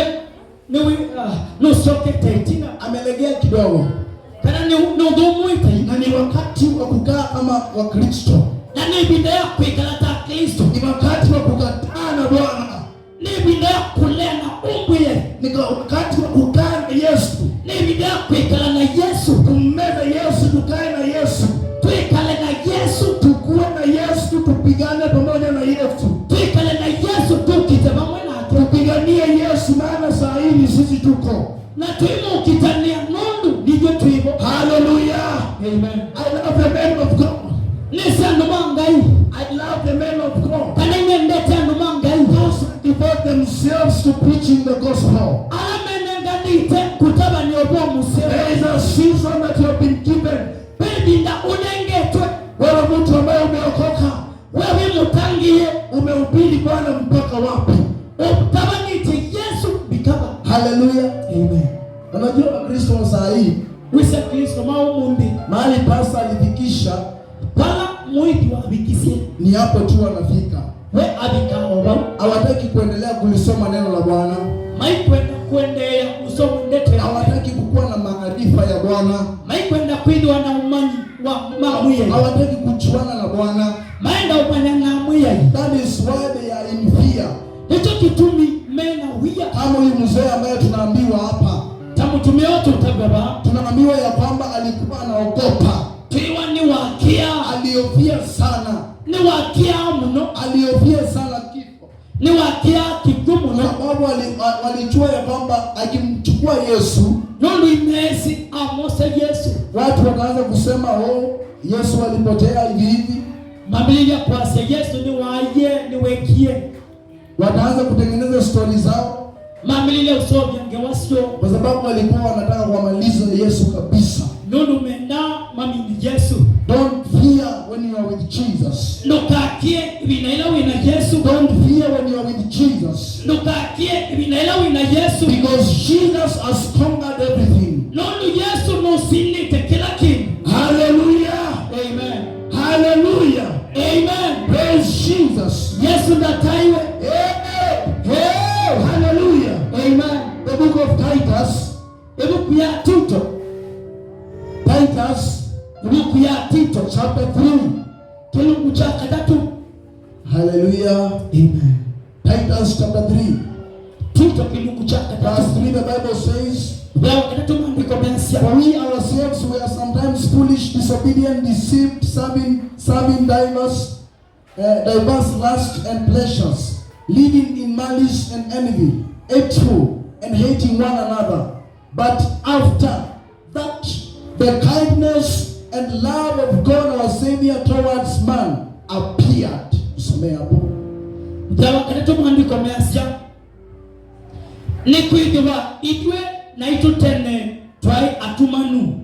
Speaker 3: niwi nusoke tetina
Speaker 2: amelegea kidogo,
Speaker 3: kana ni nudumuita
Speaker 2: na ni wakati wa kukaa kama Wakristo,
Speaker 3: na ni ibinda ya kuikalata Kristo.
Speaker 2: ni wakati wa kukataa na Bwana,
Speaker 3: Ni ibinda ya kulea na umbuye.
Speaker 2: ni wakati wa kukaa na Yesu,
Speaker 3: Ni ibinda ya kuikala na Yesu.
Speaker 2: kummeza Yesu, tukae na Yesu,
Speaker 3: Tuikale na Yesu.
Speaker 2: tukuwe na Yesu, tupigane pamoja na Yesu,
Speaker 3: Tuikale na Yesu tukitema mwenake.
Speaker 2: tupiganie Yesu, maana saa hii ni sisi tuko.
Speaker 3: Na tuimu ukitania nundu ndivyo tuivo.
Speaker 1: Hallelujah.
Speaker 3: Amen.
Speaker 1: I love the men of God.
Speaker 3: Nisa numangai.
Speaker 1: I love the men of God.
Speaker 3: Kana nyendete numangai.
Speaker 1: Those who devote themselves to preaching the gospel.
Speaker 3: Alamenenganite kutaba ni obo museo.
Speaker 1: There is a season that you have been given.
Speaker 3: Pedinda unengetwe.
Speaker 1: Wewe mtu ambaye umeokoka,
Speaker 3: Wewe mutangiye.
Speaker 1: umehubiri Bwana mpaka wapi?
Speaker 3: Utabanite Yesu bikaba.
Speaker 2: Haleluya.
Speaker 3: Amen.
Speaker 2: Unajua Wakristo wa saa hii
Speaker 3: Wisa Kristo maumundi.
Speaker 2: mahali pasa alifikisha
Speaker 3: Pala mwiti wa bikisie.
Speaker 2: ni hapo tu wanafika,
Speaker 3: We abika oba.
Speaker 2: hawataki kuendelea kulisoma neno la Bwana,
Speaker 3: Maikwenda kuendea usomu ndete.
Speaker 2: hawataki kukuwa na maarifa ya Bwana,
Speaker 3: Maikwenda kuidwa na umanyi wa mamuye.
Speaker 2: hawataki kuchuana na Bwana.
Speaker 3: Maenda umanya na muye.
Speaker 2: That is why they are in fear.
Speaker 3: Hicho kitumi mena wia.
Speaker 2: Kama huyu mzee ambaye tunaambiwa hapa,
Speaker 3: Tamutumia watu utababa.
Speaker 2: tunaambiwa ya kwamba alikuwa anaogopa,
Speaker 3: Tuiwa ni wakia.
Speaker 2: aliofia sana,
Speaker 3: Ni wakia muno.
Speaker 2: aliofia sana kifo,
Speaker 3: Ni wakia kigumu
Speaker 2: kwa
Speaker 3: no.
Speaker 2: sababu walijua ya kwamba akimchukua Yesu,
Speaker 3: Nundu imesi amose Yesu.
Speaker 2: watu wakaanza kusema oh, Yesu alipotea hivi hivi,
Speaker 3: Mabilia kwase Yesu ni waye ni wekie.
Speaker 2: wataanza kutengeneza stori zao,
Speaker 3: Mabilia usobya ngewasyo.
Speaker 2: kwa sababu walikuwa wanataka kuamaliza Yesu kabisa.
Speaker 3: Nundu mena mamini Yesu.
Speaker 2: Don't fear when you are with Jesus.
Speaker 3: Nukakie ibinaila wina Yesu.
Speaker 2: Don't fear when you are with Jesus,
Speaker 3: Nukakie ibinaila wina Yesu.
Speaker 2: because Jesus has conquered everything.
Speaker 3: Nundu Yesu no usinite kila kitu.
Speaker 1: Hallelujah.
Speaker 3: Amen.
Speaker 1: Hallelujah.
Speaker 3: Amen.
Speaker 1: Praise Jesus.
Speaker 3: Yesu ndataiwe.
Speaker 1: Hey, hallelujah.
Speaker 3: Amen.
Speaker 2: The book of Titus.
Speaker 3: Ebuku ya Tito.
Speaker 2: Titus.
Speaker 3: Ebuku ya Tito.
Speaker 2: Chapter 3.
Speaker 3: Kilungu cha katatu.
Speaker 2: Hallelujah.
Speaker 3: Amen.
Speaker 2: Titus chapter 3.
Speaker 3: Tito kilungu cha
Speaker 2: Verse
Speaker 3: katatu.
Speaker 2: 3, the Bible says,
Speaker 3: For
Speaker 2: we ourselves were sometimes foolish, disobedient, deceived, serving diverse lusts and pleasures, living in malice and envy, hateful and hating one another. But after that, the kindness and love of God our Savior towards man appeared.
Speaker 3: Itwe na itutene twai atumanu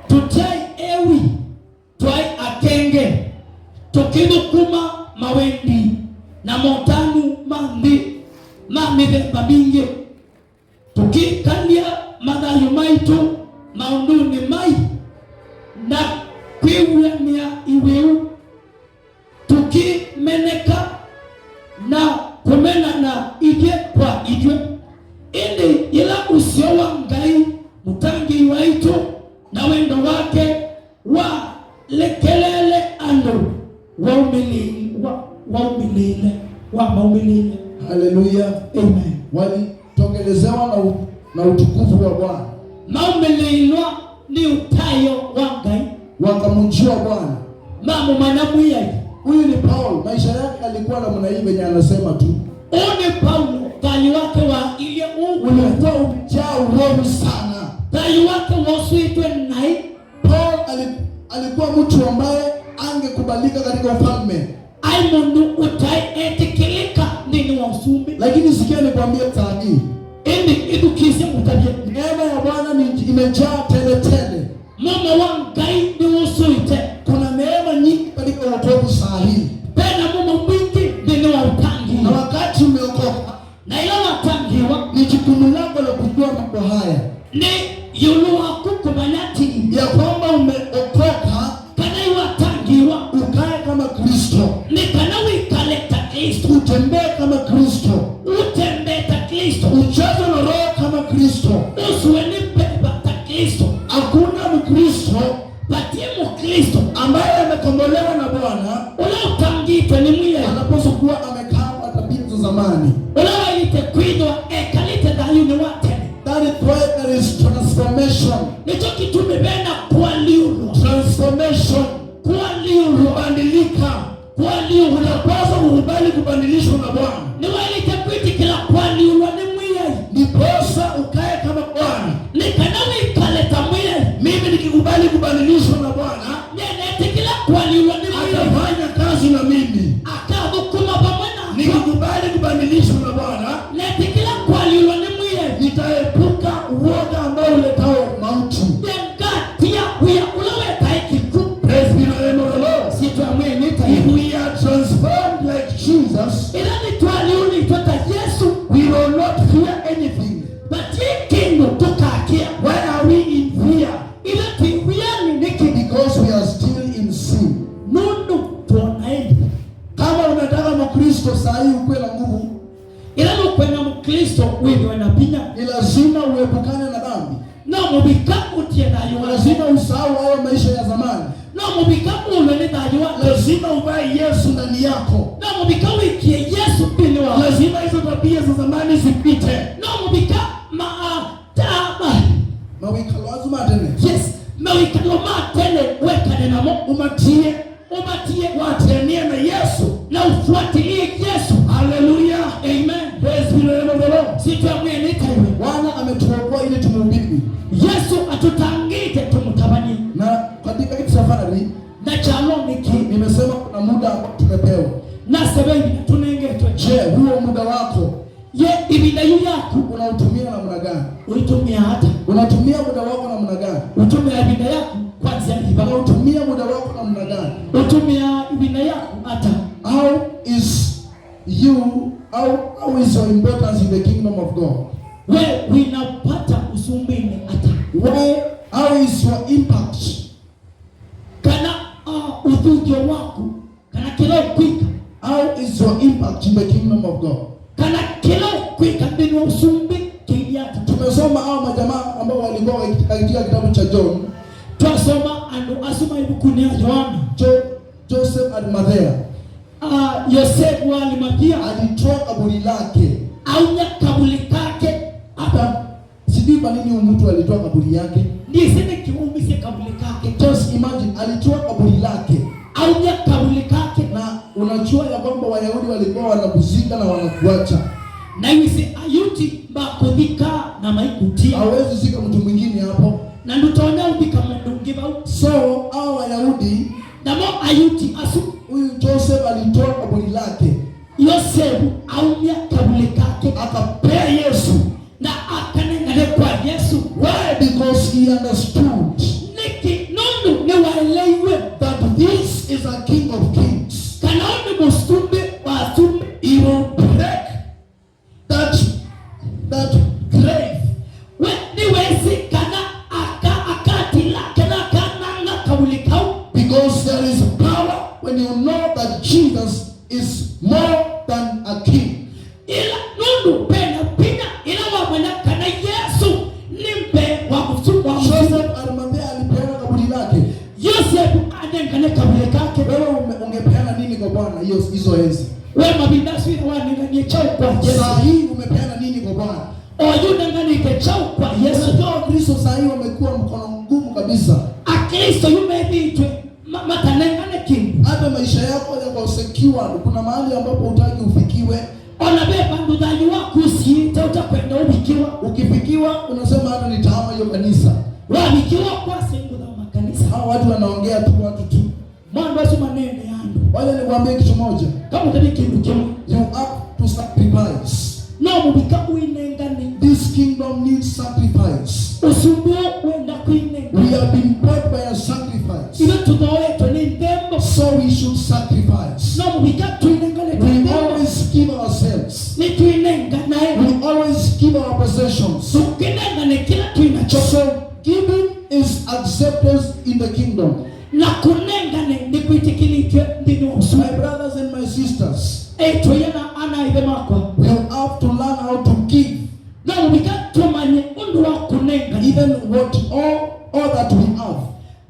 Speaker 3: tutai ewi twai akenge tukidukuma mawendi na motanu mamithemba mingi tukikalia mathayo maitu maunduni mai na kwiw'ania iweu tukimeneka na kumenana ije kwa ijwe ili ila usio wa Ngai mutangi waitu na wendo wake wa lekelele ando wa maumilile.
Speaker 2: Hallelujah.
Speaker 3: Amen.
Speaker 2: Walitongelezewa na utukufu wa Bwana.
Speaker 3: Maumililwa ni utayo wa Ngai.
Speaker 2: Wakamjua Bwana.
Speaker 3: Mamu manamuya.
Speaker 2: Huyu ni Paulo. Maisha yake alikuwa namna hii venye anasema tu.
Speaker 3: Ni Paulo. Kali wake wa ile
Speaker 2: ulikuwa umejaa uroho sana.
Speaker 3: Kali wake wasuitwe nai.
Speaker 2: Paul alikuwa mtu ambaye angekubalika katika ufalme.
Speaker 3: Ai mundu utai etikilika nini wasumbi.
Speaker 2: Lakini sikia nikwambie tani.
Speaker 3: Edukise mutabye.
Speaker 2: Neema ya Bwana imejaa tele tele.
Speaker 3: Mama wa Ngai ni wasuite.
Speaker 2: Kuna neema nyingi katika wokovu saa hii.
Speaker 3: Pena mama mwingi ni watangi.
Speaker 2: Na wakati umeokoka
Speaker 3: na ila watangiwa
Speaker 2: ni jukumu lako la kujua mambo haya.
Speaker 3: Ni yulu wakukumanati
Speaker 2: ya kwamba umeokoka
Speaker 3: kana watangiwa
Speaker 2: ukae kama Kristo.
Speaker 3: Ni kana wikaleta Kristo.
Speaker 2: Utembee kama Kristo.
Speaker 3: Utembeta Kristo.
Speaker 2: Ujaze na Roho kama Kristo.
Speaker 3: Usiweni beba ta Kristo.
Speaker 2: Hakuna Mkristo
Speaker 3: patie Mkristo
Speaker 2: ambaye amekombolewa na Bwana
Speaker 3: ula utangitwe ni mwiye
Speaker 2: anapaswa kuwa amekaa kwa tabia za zamani.
Speaker 3: Ula walite kuidwa ekalite dayu ni wate.
Speaker 2: That is why there is transformation.
Speaker 3: Nicho kitume bena kwa liuro.
Speaker 2: Transformation.
Speaker 3: Kwa liuro.
Speaker 2: Kubadilika.
Speaker 3: Kwa liuro.
Speaker 2: Unapaswa kukubali kubadilishwa na Bwana.
Speaker 3: Ni walite kuiti kila kwa liuro ni mwiye.
Speaker 2: Ndiposa ukae kama Bwana.
Speaker 3: Ni kana wikaleta mwiye.
Speaker 2: Mimi nikikubali kubadilishwa na Bwana,
Speaker 3: nyenete kila kwa liuro ni mwiye.
Speaker 2: atafanya kazi na mimi.
Speaker 3: Akadukuma pamwena.
Speaker 2: Nikikubali kubadilishwa na Bwana,
Speaker 3: nete kila kwa liuro ni mwiye.
Speaker 2: Nitaepuka uoga ambao uletao mauti.
Speaker 3: Pia huya ulaweta ikiku.
Speaker 2: Praise be the name of the Lord.
Speaker 3: Situ amwe nita.
Speaker 2: If we are transformed like Jesus,
Speaker 3: ila nitwali unitota Yesu,
Speaker 2: we will not fear anything.
Speaker 3: but ye kingu tukakia.
Speaker 2: Why are we in fear?
Speaker 3: Ila tiwiyani niki.
Speaker 2: Because we are still in sin.
Speaker 3: Nundu tuonaeni.
Speaker 2: Kama unataka Mkristo saa hii ukuwe na nguvu,
Speaker 3: ila nukwena Mkristo wewe wanapinya.
Speaker 2: ni lazima uepukane na dhambi.
Speaker 3: Na mubika utie dayo.
Speaker 2: Lazima usahau hayo maisha ya zamani.
Speaker 3: Na mubika ule ni dayo.
Speaker 2: Lazima uvae Yesu ndani yako.
Speaker 3: Na mubika wiki Yesu pili wa.
Speaker 2: Lazima hizo tabia za zamani zipite.
Speaker 3: Na mubika
Speaker 2: mawika lazima tena.
Speaker 3: Yes, mawika loma tele weka nena mo umatie watenia na Yesu na ufuatilie Yesu. Hallelujah. Amen.
Speaker 2: Praise be the name of the Lord.
Speaker 3: Situ amwe nitaiwe.
Speaker 2: Bwana ametuokoa ili tumhubiri.
Speaker 3: Yesu atutangite tumutabani.
Speaker 2: Na katika hii safari
Speaker 3: na chalo niki
Speaker 2: nimesema kuna muda ambao tumepewa.
Speaker 3: Na sebebi tunengetwe.
Speaker 2: Je, huo muda wako
Speaker 3: ye ibida yako
Speaker 2: unautumia namna gani?
Speaker 3: Uitumia hata.
Speaker 2: Unatumia muda wako namna gani?
Speaker 3: Utumia ibida yako kwanza hivi.
Speaker 2: Unatumia muda wako namna gani?
Speaker 3: Utumia ibida yako hata.
Speaker 2: How is your importance in the kingdom of God?
Speaker 3: Wewe unapata usumbini hata.
Speaker 2: How is your impact?
Speaker 3: Kana uthunjo waku kana kilo kwika.
Speaker 2: How is your impact in the kingdom of God?
Speaker 3: Kana kilo kwika bino usumbi kiyata.
Speaker 2: Tumesoma hao majamaa ambao walikuwa katika kitabu cha John.
Speaker 3: Twasoma ando asoma ibukuni ya Yohana.
Speaker 2: Joseph Arimathea.
Speaker 3: Yosefu wa Arimathea
Speaker 2: alitoa kaburi lake.
Speaker 3: Aunya kaburi kake.
Speaker 2: Hata sijui kwa nini mtu alitoa kaburi yake.
Speaker 3: Niseme kiumbise kaburi kake.
Speaker 2: Just imagine alitoa kaburi lake.
Speaker 3: Aunya kaburi kake.
Speaker 2: Na unajua ya kwamba Wayahudi walikuwa wanakuzika na wanakuacha.
Speaker 3: Na yuse ayuti bakudhika na maikutia.
Speaker 2: Hawezi zika mtu mwingine hapo.
Speaker 3: Na ndutaona ubika mundu ngiba.
Speaker 2: So hao Wayahudi
Speaker 3: na mo ayuti asu.
Speaker 2: Huyu Joseph alitoa kaburi lake.
Speaker 3: Yosefu aunya kaburi kake akapea Yesu na akanengane kwa Yesu.
Speaker 2: Why? Because he understood
Speaker 3: niki nundu ni waelewe
Speaker 2: that this is a king of kings.
Speaker 3: Kanaoni mustumbe wa sumbe.
Speaker 2: He will break that grave.
Speaker 3: We niwezi kana akati lake na kananga kaburi kau.
Speaker 2: Because there is power when you know that Jesus is more than a king.
Speaker 3: Ila nundu pena pina ila wamana kana Yesu nimpe wa kusumba.
Speaker 2: Joseph Arimathea alipeana kaburi lake.
Speaker 3: Yosefu anengane kaburi kake.
Speaker 2: Wewe ungepeana nini kwa Bwana hizo enzi?
Speaker 3: Wewe mabindasu ina wanenganie chao kwa Yesu.
Speaker 2: Saa hii umepeana nini kwa Bwana?
Speaker 3: Oyunenganike chao kwa Yesu.
Speaker 2: Unajua Kristo saa hii wamekuwa mkono mgumu kabisa.
Speaker 3: Kristo yumebitwe matanengane kindu.
Speaker 2: Hata maisha yako yako secure. Kuna mahali ambapo hutaki ufikiwe.
Speaker 3: Onabeba ndudani wako usiite utakwenda ubikiwa.
Speaker 2: Ukifikiwa unasema hata nitahama hiyo kanisa.
Speaker 3: Wabikiwa kwa sengu za makanisa.
Speaker 2: Hao watu wanaongea tu watu tu.
Speaker 3: Mwanda wasu manene yandu.
Speaker 2: Wale nikwambie kitu moja.
Speaker 3: Kama utani kindu kimu.
Speaker 2: You have to sacrifice.
Speaker 3: No mubika uinengani.
Speaker 2: This kingdom needs sacrifice.
Speaker 3: Usubuo uenda kuinengani.
Speaker 2: We have been bought by a sacrifice.
Speaker 3: Iwe tunawe tuni ndembo.
Speaker 2: So we should sacrifice.
Speaker 3: No mubika tuinengani.
Speaker 2: We always give ourselves.
Speaker 3: Ni tuinengani.
Speaker 2: We always give our possessions.
Speaker 3: Tukinengani kila tuinacho.
Speaker 2: So giving is accepted in the kingdom.
Speaker 3: Na kunengane ni kuitikilitwe ndini usu.
Speaker 2: My brothers and my sisters,
Speaker 3: eto yana ana ibe makwa.
Speaker 2: we have to learn how to give.
Speaker 3: Na ubika manye undu wa kunengane.
Speaker 2: Even what all that we have.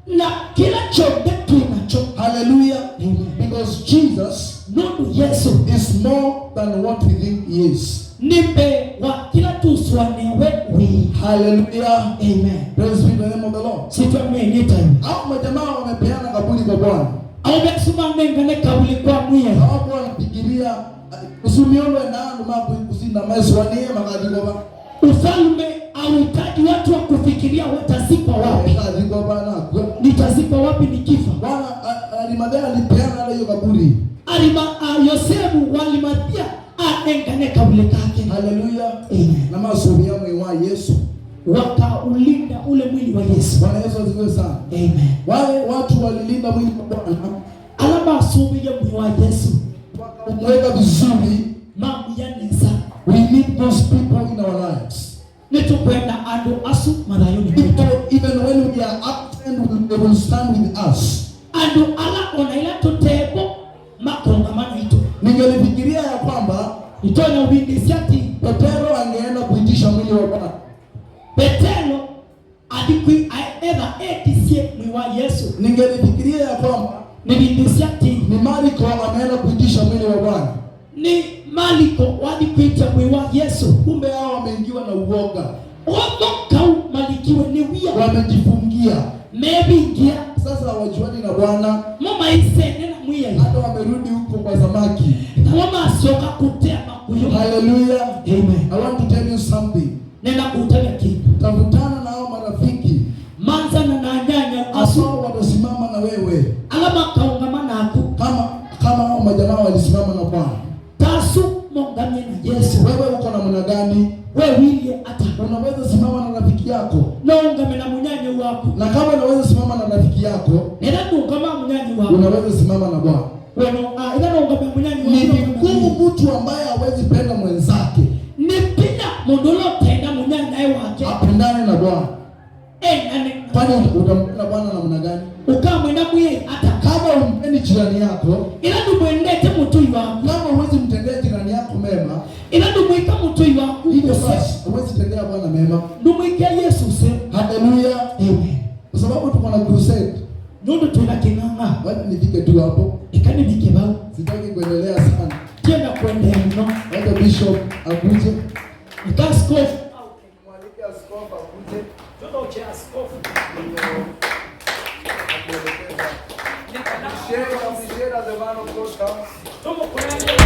Speaker 3: Na kila chobe tuinacho.
Speaker 2: Hallelujah.
Speaker 3: Amen.
Speaker 2: Because Jesus
Speaker 3: Nundu Yesu
Speaker 2: is more than what we think he is.
Speaker 3: Nimbe wa kila tuswanewe we.
Speaker 2: Hallelujah.
Speaker 3: Amen.
Speaker 2: Praise be the name of the Lord.
Speaker 3: Sitwa mwenita.
Speaker 2: Hao majamaa wamepeana kaburi kwa Bwana.
Speaker 3: Au besuma nengane kabuli kwa mwiye.
Speaker 2: Hao wanafikiria usumione na mabu kuzinda maiswanie makadigoba.
Speaker 3: Ufalme hauhitaji watu wa kufikiria watazikwa wapi. Nitazikwa wapi nikifa?
Speaker 2: Bwana Arimathea alipeana hiyo kaburi.
Speaker 3: Yosefu walimatia anengane kaburi kake.
Speaker 2: Hallelujah.
Speaker 3: Amen.
Speaker 2: Na masuri ya mwili wa Yesu.
Speaker 3: Wakaulinda ule mwili wa Yesu.
Speaker 2: Bwana Yesu asifiwe sana.
Speaker 3: Amen.
Speaker 2: Wale watu walilinda mwili wa Bwana.
Speaker 3: Alama asubi ya mwili wa Yesu.
Speaker 2: Wakamweka vizuri.
Speaker 3: Mambo ya nisa.
Speaker 2: We need those people in our lives.
Speaker 3: Nitukwenda ando asu marayoni.
Speaker 2: People, even when we are absent, they will stand with us.
Speaker 3: Ando ala onaila tutebo makongamano ito.
Speaker 2: Ningelifikiria ya kwamba
Speaker 3: itona wingi siati
Speaker 2: Petero angeenda kuitisha mwili wa Bwana.
Speaker 3: Petero adikui aedha etisie mwili wa Yesu.
Speaker 2: Ningelifikiria ya kwamba
Speaker 3: ni wingi siati
Speaker 2: ni Mariko ameenda kuitisha mwili wa Bwana.
Speaker 3: Ni Mariko wadikuita mwili wa Yesu.
Speaker 2: Kumbe hao wameingiwa na uoga.
Speaker 3: Kau malikiwe ni wia.
Speaker 2: Wamejifungia.
Speaker 3: Maybe ingia.
Speaker 2: Sasa wajuani na Bwana.
Speaker 3: Mama isene na mwiya.
Speaker 2: Hata wamerudi huko kwa samaki.
Speaker 3: Na mama asoka kutema kuyo.
Speaker 2: Hallelujah.
Speaker 3: Amen.
Speaker 2: I want to tell you something.
Speaker 3: Nena kutana kitu.
Speaker 2: Tafutana na hao marafiki.
Speaker 3: Manza na nyanya
Speaker 2: aso watasimama na wewe.
Speaker 3: Alama kaungamana aku.
Speaker 2: Kama hao majamaa walisimama na Bwana.
Speaker 3: Tasu mongamye na Yesu.
Speaker 2: Wewe uko namna gani?
Speaker 3: Wewe wilie ata.
Speaker 2: Unaweza simama na rafiki yako.
Speaker 3: Naungame na munyanyi wako.
Speaker 2: Na kama unaweza simama na rafiki yako,
Speaker 3: nenda ungama munyanyi wako.
Speaker 2: unaweza simama na Bwana.
Speaker 3: Wewe ina ungame munyanyi wako.
Speaker 2: Ni vigumu mtu ambaye hawezi penda mwenzake.
Speaker 3: Ni pina mundulo tenda munyanyi naye wake.
Speaker 2: Apendane na Bwana.
Speaker 3: Nani?
Speaker 2: Kwa Kwani utampenda Bwana namna gani?
Speaker 3: Ukamwenda mwe hata
Speaker 2: Kama umpendi jirani yako,
Speaker 3: ila ndumwendete mutui wako.
Speaker 2: kama huwezi mtendea jirani yako mema,
Speaker 3: Ila ndumwika mutui wako.
Speaker 2: hivyo basi huwezi tendea Bwana mema.
Speaker 3: Ndumwike Yesu se.
Speaker 2: Haleluya.
Speaker 3: Amen.
Speaker 2: Kwa sababu tuko na crusade.
Speaker 3: Nundu tunakinganga.
Speaker 2: Wacha nifike tu hapo.
Speaker 3: Ikani bikeba.
Speaker 2: Sitaki kuendelea sana.
Speaker 3: Tienda kuendea mno.
Speaker 2: Wacha bishop akuje.
Speaker 3: Nikaskofu.
Speaker 2: Mwalike askofu akuje.
Speaker 3: Tuko cha askofu.
Speaker 2: Appreciate the man of God comes.
Speaker 3: Tumo kuendea